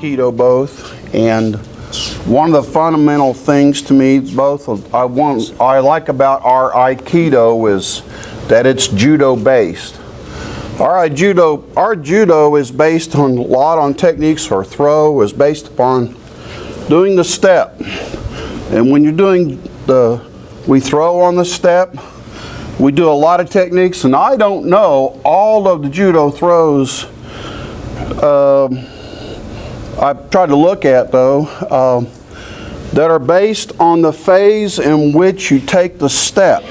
Aikido both, and one of the fundamental things to me both I like about our Aikido is that it's judo based. Our judo is based on a lot on techniques. Our throw is based upon doing the step, and when you're doing we throw on the step, we do a lot of techniques, and I don't know all of the judo throws. I've tried to look at though that are based on the phase in which you take the step.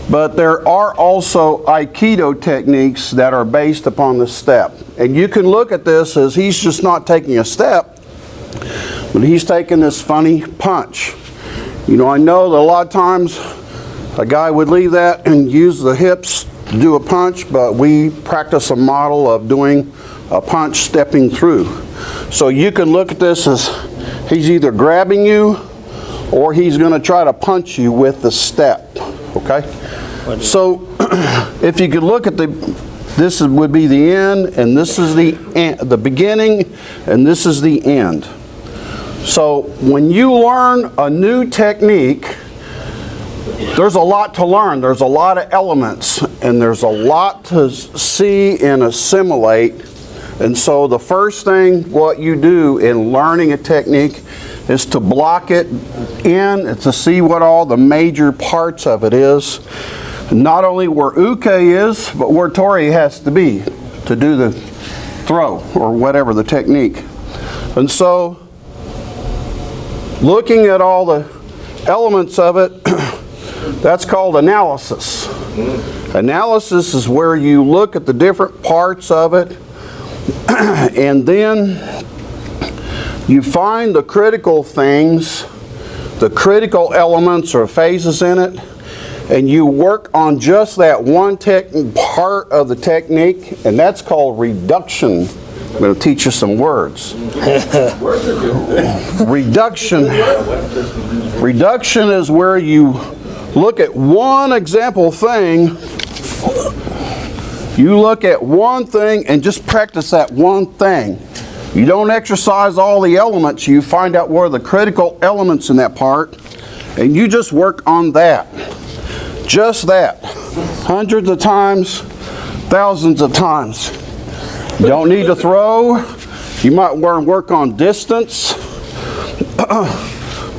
But there are also Aikido techniques that are based upon the step. And you can look at this as he's just not taking a step, but he's taking this funny punch. You know, I know that a lot of times a guy would leave that and use the hips to do a punch, but we practice a model of doing a punch stepping through. So you can look at this as he's either grabbing you or he's going to try to punch you with the step. Okay? So if you could look at this would be the end, and this is the beginning, and this is the end. So when you learn a new technique, there's a lot to learn. There's a lot of elements, and there's a lot to see and assimilate. And so the first thing what you do in learning a technique is to block it in and to see what all the major parts of it is. Not only where uke is, but where tori has to be to do the throw or whatever the technique. And so looking at all the elements of it, that's called analysis. Analysis is where you look at the different parts of it, and then you find the critical things, the critical elements or phases in it, and you work on just that one part of the technique, and that's called reduction. I'm going to teach you some words. Reduction is where you look at one example thing. You look at one thing and just practice that one thing. You don't exercise all the elements. You find out where the critical elements in that part, and you just work on that. Just that. Hundreds of times, thousands of times. You don't need to throw. You might work on distance,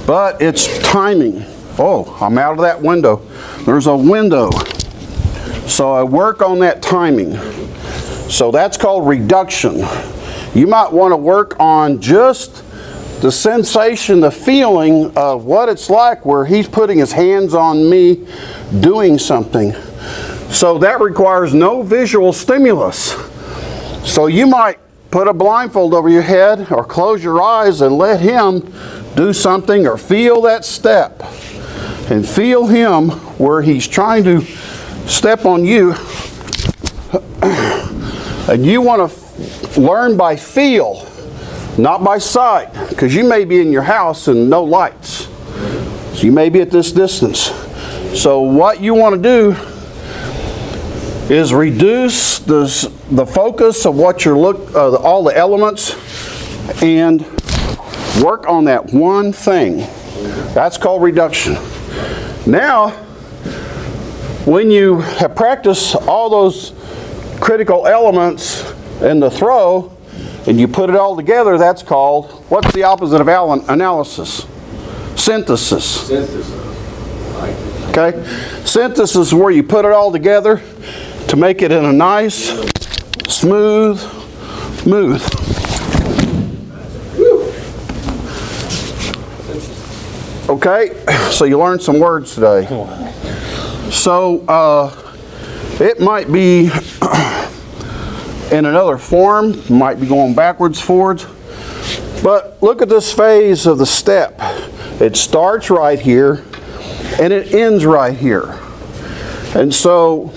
but it's timing. Oh, I'm out of that window. There's a window. So I work on that timing. So that's called reduction. You might want to work on just the sensation, the feeling of what it's like where he's putting his hands on me doing something. So that requires no visual stimulus. So you might put a blindfold over your head or close your eyes and let him do something, or feel that step and feel him where he's trying to step on you. And you want to learn by feel, not by sight, because you may be in your house and no lights. So you may be at this distance. So what you want to do is reduce the focus of what you're all the elements, and work on that one thing. That's called reduction. Now, when you have practiced all those critical elements in the throw, and you put it all together, that's called, what's the opposite of analysis? Synthesis. Okay? Synthesis is where you put it all together to make it in a nice, smooth. Okay, so you learned some words today. So it might be in another form, might be going backwards, forwards. But look at this phase of the step. It starts right here and it ends right here. And so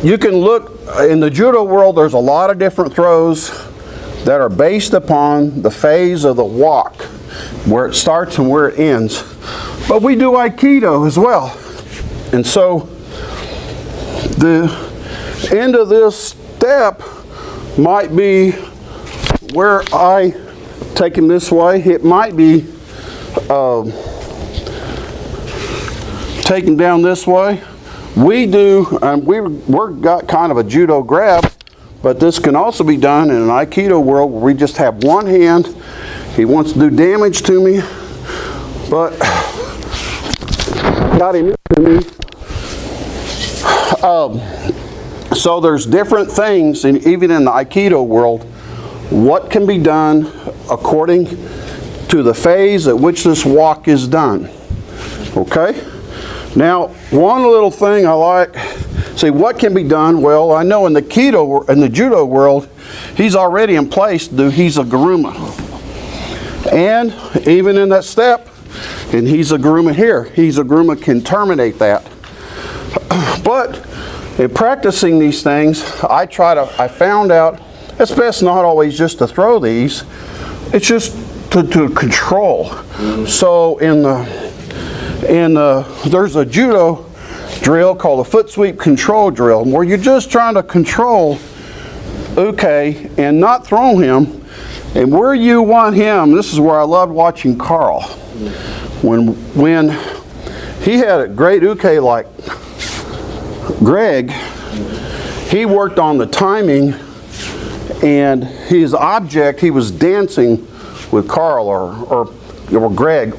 you can look in the judo world, there's a lot of different throws that are based upon the phase of the walk, where it starts and where it ends. But we do Aikido as well. And so the end of this step might be where I take him this way, it might be take him down this way. We do, we've got kind of a judo grab, but this can also be done in an Aikido world where we just have one hand. He wants to do damage to me, but got him into me. So there's different things, even in the Aikido world, what can be done according to the phase at which this walk is done. Okay? Now, one little thing I like, see what can be done. Well, I know in the judo world, he's already in place to do Hiza-guruma. And even in that step, and Hiza-guruma here, Hiza-guruma can terminate that. But in practicing these things, I found out it's best not always just to throw these, it's just to control. So there's a judo drill called a foot sweep control drill, where you're just trying to control uke and not throw him. And where you want him, this is where I loved watching Carl. When he had a great uke like Greg, he worked on the timing, and his object, he was dancing with Carl or Greg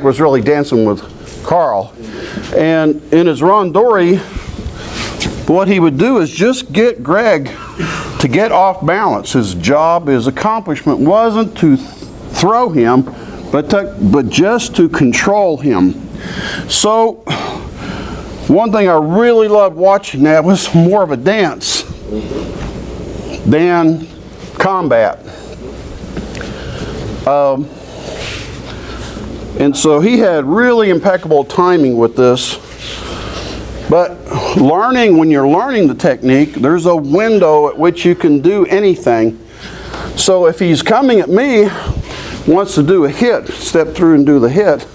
was really dancing with Carl. And in his randori, what he would do is just get Greg to get off balance. His job, his accomplishment wasn't to throw him, but just to control him. So one thing I really loved watching that was more of a dance than combat. And so he had really impeccable timing with this. But when you're learning the technique, there's a window at which you can do anything. So if he's coming at me, wants to do a hit, step through and do the hit.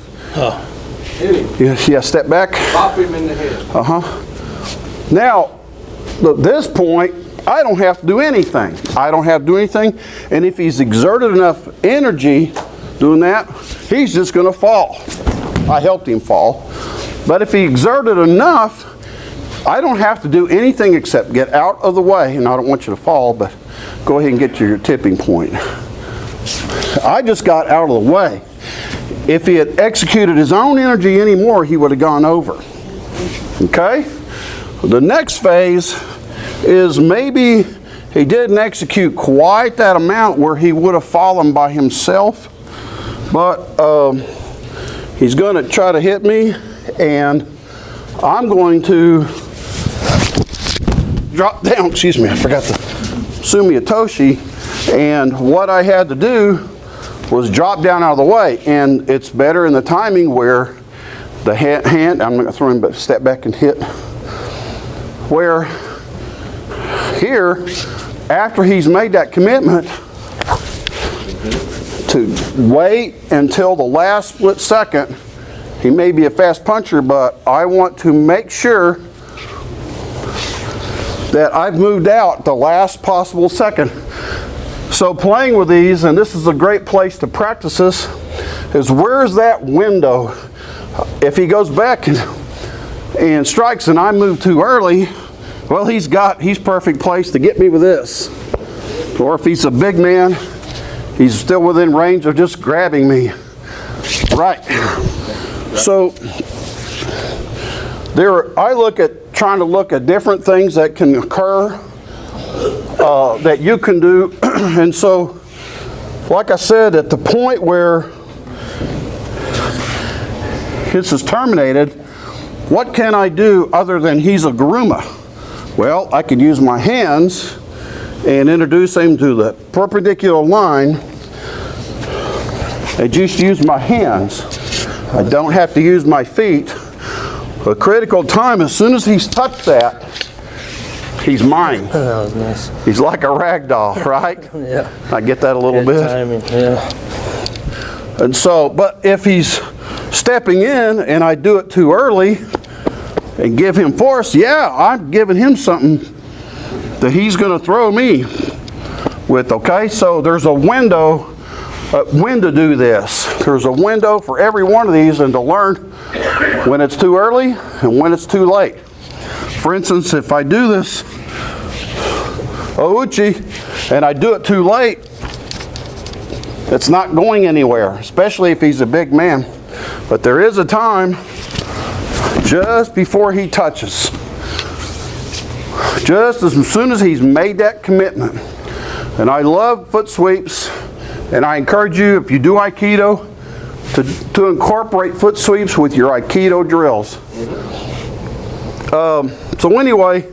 Yeah, step back. Pop him in the head. Now, at this point, I don't have to do anything. And if he's exerted enough energy doing that, he's just going to fall. I helped him fall. But if he exerted enough, I don't have to do anything except get out of the way. And I don't want you to fall, but go ahead and get to your tipping point. I just got out of the way. If he had executed his own energy anymore, he would have gone over. Okay? The next phase is maybe he didn't execute quite that amount where he would have fallen by himself, but he's going to try to hit me, and I'm going to drop down. Excuse me, I forgot the Sumi-Atoshi, and what I had to do was drop down out of the way. And it's better in the timing where the hand, I'm not going to throw him, but step back and hit. Where here, after he's made that commitment to wait until the last split second, he may be a fast puncher, but I want to make sure that I've moved out the last possible second. So playing with these, and this is a great place to practice this, is where's that window? If he goes back and strikes and I move too early, well, he's perfect place to get me with this. Or if he's a big man, he's still within range of just grabbing me. Right. So trying to look at different things that can occur, that you can do. And so, like I said, at the point where this is terminated, what can I do other than Hiza-guruma? Well, I could use my hands and introduce him to the perpendicular line and just use my hands. I don't have to use my feet. A critical time, as soon as he's touched that, he's mine. That was nice. He's like a rag doll, right? Yeah. I get that a little Good bit. timing, yeah. And so, but if he's stepping in and I do it too early and give him force, yeah, I'm giving him something that he's going to throw me. okay? So there's a window when to do this. There's a window for every one of these, and to learn when it's too early and when it's too late. For instance, if I do this ouchi and I do it too late, it's not going anywhere, especially if he's a big man. But there is a time just before he touches, just as soon as he's made that commitment. And I love foot sweeps, and I encourage you, if you do Aikido, to incorporate foot sweeps with your Aikido drills. So anyway,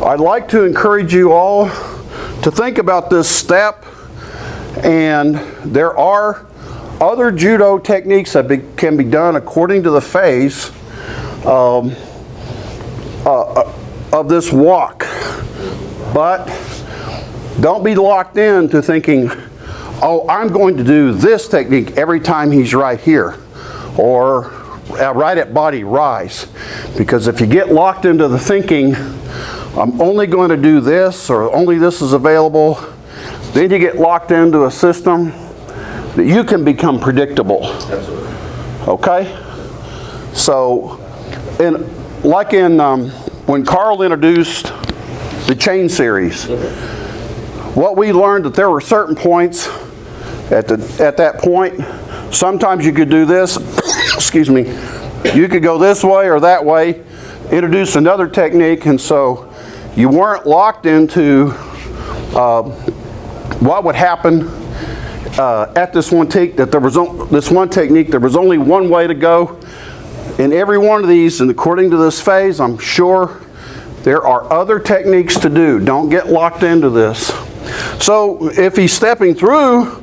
I'd like to encourage you all to think about this step, and there are other judo techniques that can be done according to the phase of this walk. But don't be locked in to thinking, oh, I'm going to do this technique every time he's right here, or right at body rise. Because if you get locked into the thinking, I'm only going to do this, or only this is available, then you get locked into a system that you can become predictable. Absolutely. Okay? So, when Carl introduced the chain series, what we learned that there were certain points at that point. Sometimes you could do this, excuse me, you could go this way or that way, introduce another technique, and so you weren't locked into what would happen at this one technique. That there was this one technique, there was only one way to go. In every one of these, and according to this phase, I'm sure there are other techniques to do. Don't get locked into this. So if he's stepping through,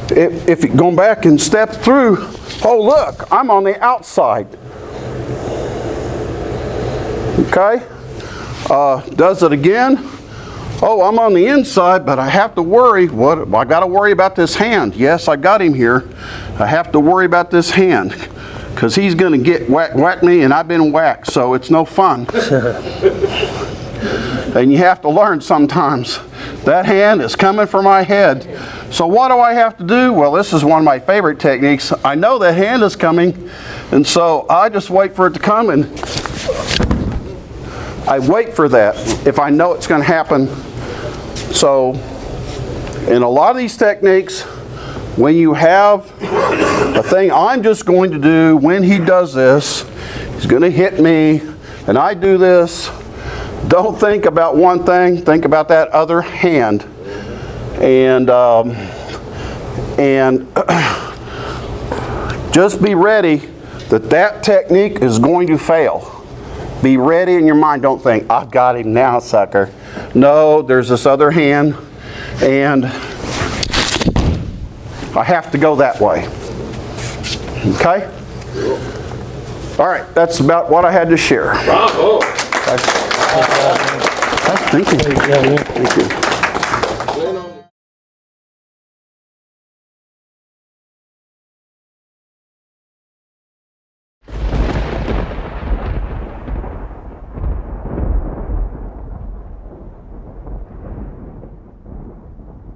if you going back and step through, oh look, I'm on the outside. Okay? Does it again. Oh, I'm on the inside, but I have to worry. What? I got to worry about this hand. Yes, I got him here. I have to worry about this hand, because he's going to get whack me, and I've been whacked, so it's no fun. And you have to learn sometimes. That hand is coming for my head. So what do I have to do? Well, this is one of my favorite techniques. I know that hand is coming, and so I just wait for it to come, and I wait for that if I know it's going to happen. So in a lot of these techniques, when you have a thing I'm just going to do, when he does this, he's going to hit me, and I do this, don't think about one thing, think about that other hand. And just be ready that technique is going to fail. Be ready in your mind. Don't think, I've got him now, sucker. No, there's this other hand, and I have to go that way. Okay? All right, that's about what I had to share. Bravo! Thank you. Thank you.